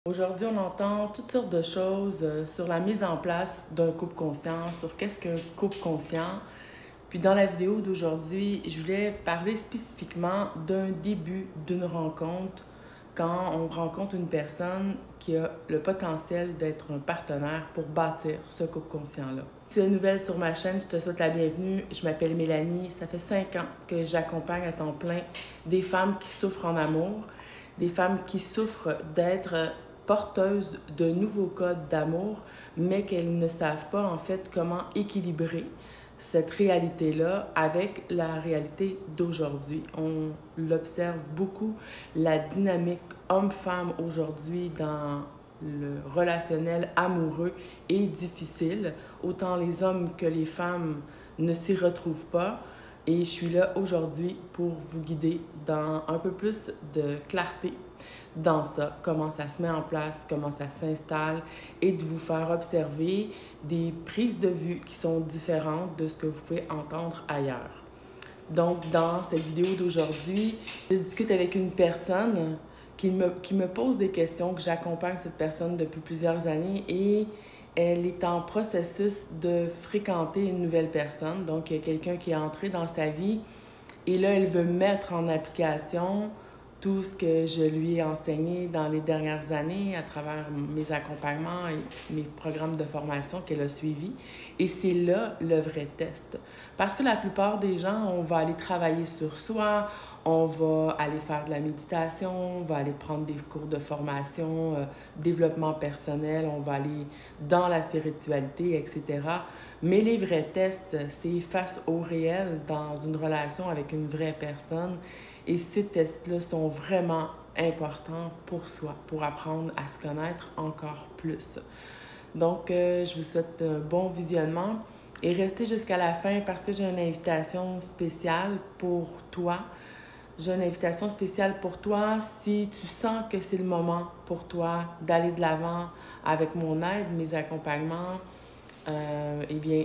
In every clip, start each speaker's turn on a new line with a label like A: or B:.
A: Aujourd'hui, on entend toutes sortes de choses sur la mise en place d'un couple conscient, sur qu'est-ce qu'un couple conscient. Puis dans la vidéo d'aujourd'hui, je voulais parler spécifiquement d'un début d'une rencontre quand on rencontre une personne qui a le potentiel d'être un partenaire pour bâtir ce couple conscient-là. Si tu es nouvelle sur ma chaîne, je te souhaite la bienvenue. Je m'appelle Mélanie. Ça fait 5 ans que j'accompagne à temps plein des femmes qui souffrent en amour, des femmes qui souffrent d'être porteuses de nouveaux codes d'amour, mais qu'elles ne savent pas en fait comment équilibrer cette réalité-là avec la réalité d'aujourd'hui. On l'observe beaucoup, la dynamique homme-femme aujourd'hui dans le relationnel amoureux est difficile. Autant les hommes que les femmes ne s'y retrouvent pas. Et je suis là aujourd'hui pour vous guider dans un peu plus de clarté dans ça, comment ça se met en place, comment ça s'installe, et de vous faire observer des prises de vue qui sont différentes de ce que vous pouvez entendre ailleurs. Donc, dans cette vidéo d'aujourd'hui, je discute avec une personne qui me pose des questions, que j'accompagne cette personne depuis plusieurs années, et elle est en processus de fréquenter une nouvelle personne. Donc, il y a quelqu'un qui est entré dans sa vie, et là, elle veut mettre en application tout ce que je lui ai enseigné dans les dernières années à travers mes accompagnements et mes programmes de formation qu'elle a suivis. Et c'est là le vrai test. Parce que la plupart des gens, on va aller travailler sur soi, on va aller faire de la méditation, on va aller prendre des cours de formation, développement personnel, on va aller dans la spiritualité, etc. Mais les vrais tests, c'est face au réel dans une relation avec une vraie personne. Et ces tests-là sont vraiment importants pour soi, pour apprendre à se connaître encore plus. Donc, je vous souhaite un bon visionnement et restez jusqu'à la fin parce que j'ai une invitation spéciale pour toi. J'ai une invitation spéciale pour toi si tu sens que c'est le moment pour toi d'aller de l'avant avec mon aide, mes accompagnements. Eh bien,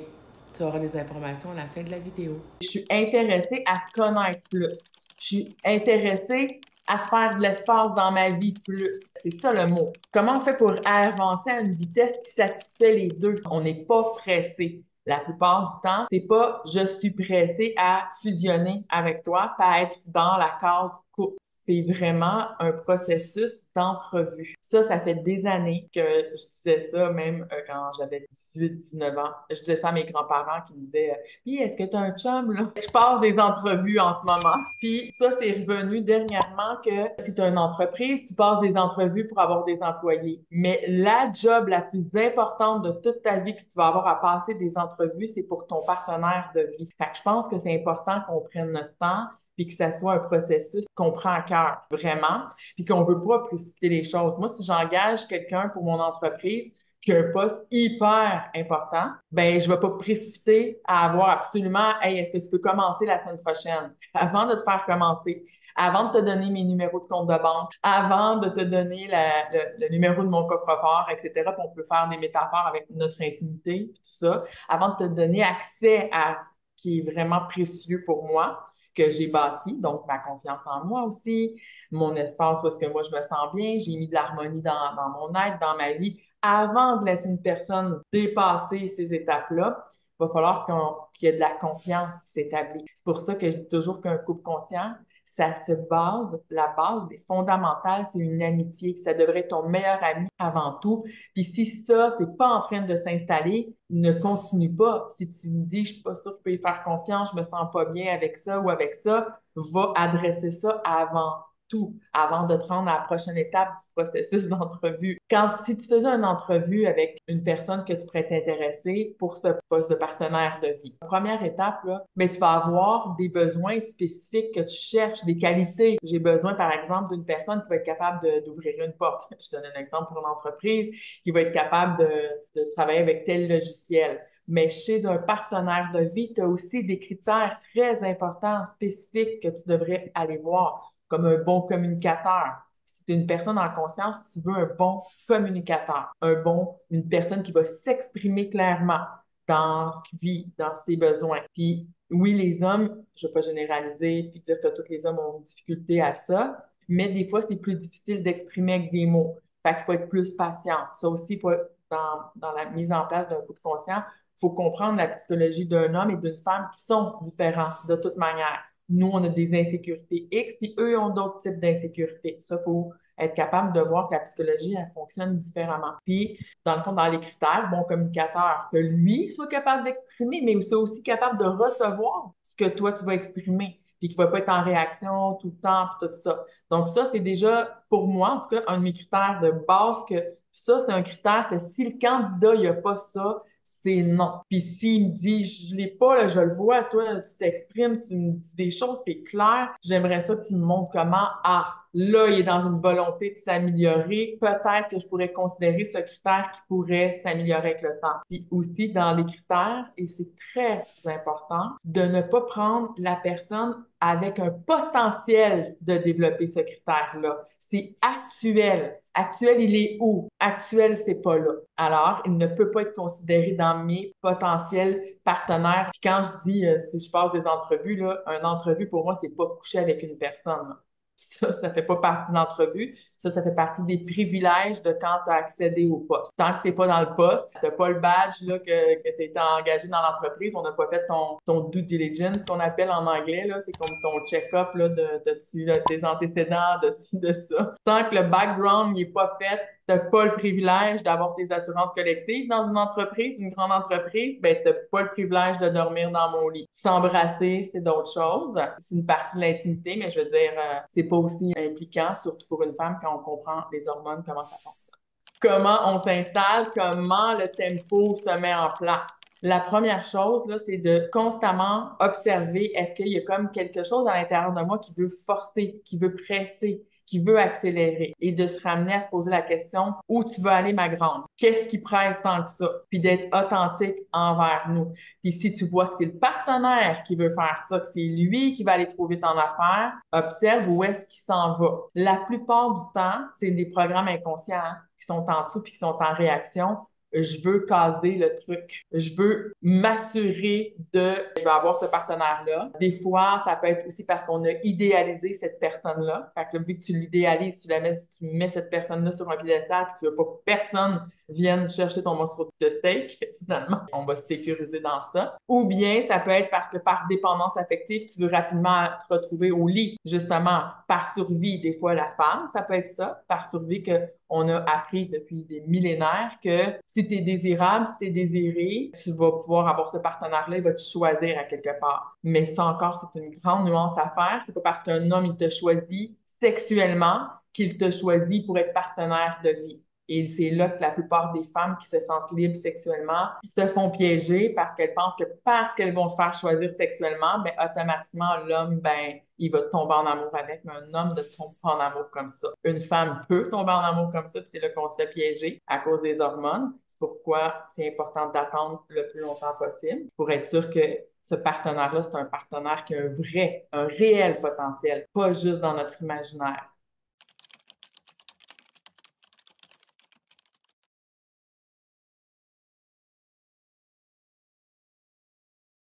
A: tu auras les informations à la fin de la vidéo.
B: Je suis intéressée à te connaître plus. Je suis intéressée à te faire de l'espace dans ma vie plus. C'est ça le mot. Comment on fait pour avancer à une vitesse qui satisfait les deux? On n'est pas pressé. La plupart du temps, c'est pas je suis pressé à fusionner avec toi, pas être dans la case couple. C'est vraiment un processus d'entrevue. Ça fait des années que je disais ça, même quand j'avais 18, 19 ans. Je disais ça à mes grands-parents qui me disaient puis, est-ce que tu as un chum, là? Je passe des entrevues en ce moment. Puis, ça, c'est revenu dernièrement que si tu as une entreprise, tu passes des entrevues pour avoir des employés. Mais la job la plus importante de toute ta vie que tu vas avoir à passer des entrevues, c'est pour ton partenaire de vie. Fait que je pense que c'est important qu'on prenne notre temps puis que ça soit un processus qu'on prend à cœur, vraiment, puis qu'on veut pas précipiter les choses. Moi, si j'engage quelqu'un pour mon entreprise, qui a un poste hyper important, ben je vais pas précipiter à avoir absolument, hey, est-ce que tu peux commencer la semaine prochaine? Avant de te faire commencer, avant de te donner mes numéros de compte de banque, avant de te donner le numéro de mon coffre-fort, etc., puis on peut faire des métaphores avec notre intimité, puis tout ça, avant de te donner accès à ce qui est vraiment précieux pour moi, que j'ai bâti, donc ma confiance en moi aussi, mon espace où est-ce que moi je me sens bien, j'ai mis de l'harmonie dans mon être, dans ma vie, avant de laisser une personne dépasser ces étapes-là, il va falloir qu'il y ait de la confiance qui s'établit. C'est pour ça que je dis toujours qu'un couple conscient, ça se base, la base des fondamentales, c'est une amitié, que ça devrait être ton meilleur ami avant tout. Puis si ça, c'est pas en train de s'installer, ne continue pas. Si tu me dis, je suis pas sûre que je peux y faire confiance, je me sens pas bien avec ça ou avec ça, va adresser ça avant tout avant de te rendre à la prochaine étape du processus d'entrevue. Si tu faisais une entrevue avec une personne que tu pourrais t'intéresser pour ce poste de partenaire de vie, première étape, là, ben, tu vas avoir des besoins spécifiques que tu cherches, des qualités. J'ai besoin, par exemple, d'une personne qui va être capable d'ouvrir une porte. Je donne un exemple pour une entreprise qui va être capable de travailler avec tel logiciel. Mais chez un partenaire de vie, tu as aussi des critères très importants, spécifiques que tu devrais aller voir comme un bon communicateur. Si tu es une personne en conscience, tu veux un bon communicateur, une personne qui va s'exprimer clairement dans ce qu'il vit, dans ses besoins. Puis oui, les hommes, je ne vais pas généraliser puis dire que tous les hommes ont une difficulté à ça, mais des fois, c'est plus difficile d'exprimer avec des mots. Fait qu'il faut être plus patient. Ça aussi, dans la mise en place d'un couple conscient, il faut comprendre la psychologie d'un homme et d'une femme qui sont différents de toute manière. Nous, on a des insécurités X, puis eux ont d'autres types d'insécurités. Ça, faut être capable de voir que la psychologie, elle fonctionne différemment. Puis, dans le fond, dans les critères, bon communicateur, que lui soit capable d'exprimer, mais soit aussi capable de recevoir ce que toi, tu vas exprimer, puis qu'il ne va pas être en réaction tout le temps, puis tout ça. Donc ça, c'est déjà, pour moi, en tout cas, un de mes critères de base que ça, c'est un critère que si le candidat, il n'a pas ça, c'est non. Puis s'il me dit, je l'ai pas, là, je le vois, toi, là, tu t'exprimes, tu me dis des choses, c'est clair, j'aimerais ça que tu me montres comment, ah, là, il est dans une volonté de s'améliorer. Peut-être que je pourrais considérer ce critère qui pourrait s'améliorer avec le temps. Puis aussi, dans les critères, et c'est très important, de ne pas prendre la personne avec un potentiel de développer ce critère-là. C'est actuel. Actuel, il est où? Actuel, c'est pas là. Alors, il ne peut pas être considéré dans mes potentiels partenaires. Puis quand je dis, si je passe des entrevues, là, une entrevue, pour moi, c'est pas coucher avec une personne, là. Ça fait pas partie de l'entrevue. Ça fait partie des privilèges de quand tu as accédé au poste. Tant que tu n'es pas dans le poste, tu n'as pas le badge là, que tu es engagé dans l'entreprise, on n'a pas fait ton due diligence, qu'on appelle en anglais, là, c'est comme ton check-up là, de tes antécédents, de ci, de ça. Tant que le background n'est pas fait, tu n'as pas le privilège d'avoir tes assurances collectives dans une entreprise, une grande entreprise, ben, tu n'as pas le privilège de dormir dans mon lit. S'embrasser, c'est d'autres choses. C'est une partie de l'intimité, mais je veux dire, c'est pas aussi impliquant, surtout pour une femme, quand on comprend les hormones, comment ça fonctionne. Comment on s'installe, comment le tempo se met en place. La première chose, là, c'est de constamment observer est-ce qu'il y a comme quelque chose à l'intérieur de moi qui veut forcer, qui veut presser, qui veut accélérer et de se ramener à se poser la question où tu veux aller, ma grande? Qu'est-ce qui presse tant que ça? Puis d'être authentique envers nous. Puis si tu vois que c'est le partenaire qui veut faire ça, que c'est lui qui va aller trop vite en affaires, observe où est-ce qu'il s'en va. La plupart du temps, c'est des programmes inconscients qui sont en dessous puis qui sont en réaction. Je veux caser le truc. Je veux m'assurer je vais avoir ce partenaire-là. Des fois, ça peut être aussi parce qu'on a idéalisé cette personne-là. Fait que le but que tu l'idéalises, tu mets cette personne-là sur un piédestal puis tu veux pas que personne vienne chercher ton morceau de steak, finalement. On va se sécuriser dans ça. Ou bien, ça peut être parce que par dépendance affective, tu veux rapidement te retrouver au lit, justement, par survie. Des fois, la femme, ça peut être ça, par survie que on a appris depuis des millénaires que si tu es désirable, si tu es désiré, tu vas pouvoir avoir ce partenaire-là, il va te choisir à quelque part. Mais ça encore, c'est une grande nuance à faire. C'est pas parce qu'un homme, il te choisit sexuellement qu'il te choisit pour être partenaire de vie. Et c'est là que la plupart des femmes qui se sentent libres sexuellement se font piéger parce qu'elles pensent que parce qu'elles vont se faire choisir sexuellement, ben automatiquement, l'homme, ben, il va tomber en amour avec, mais un homme ne tombe pas en amour comme ça. Une femme peut tomber en amour comme ça, puis c'est là qu'on se fait piéger à cause des hormones. C'est pourquoi c'est important d'attendre le plus longtemps possible pour être sûr que ce partenaire-là, c'est un partenaire qui a un réel potentiel, pas juste dans notre imaginaire.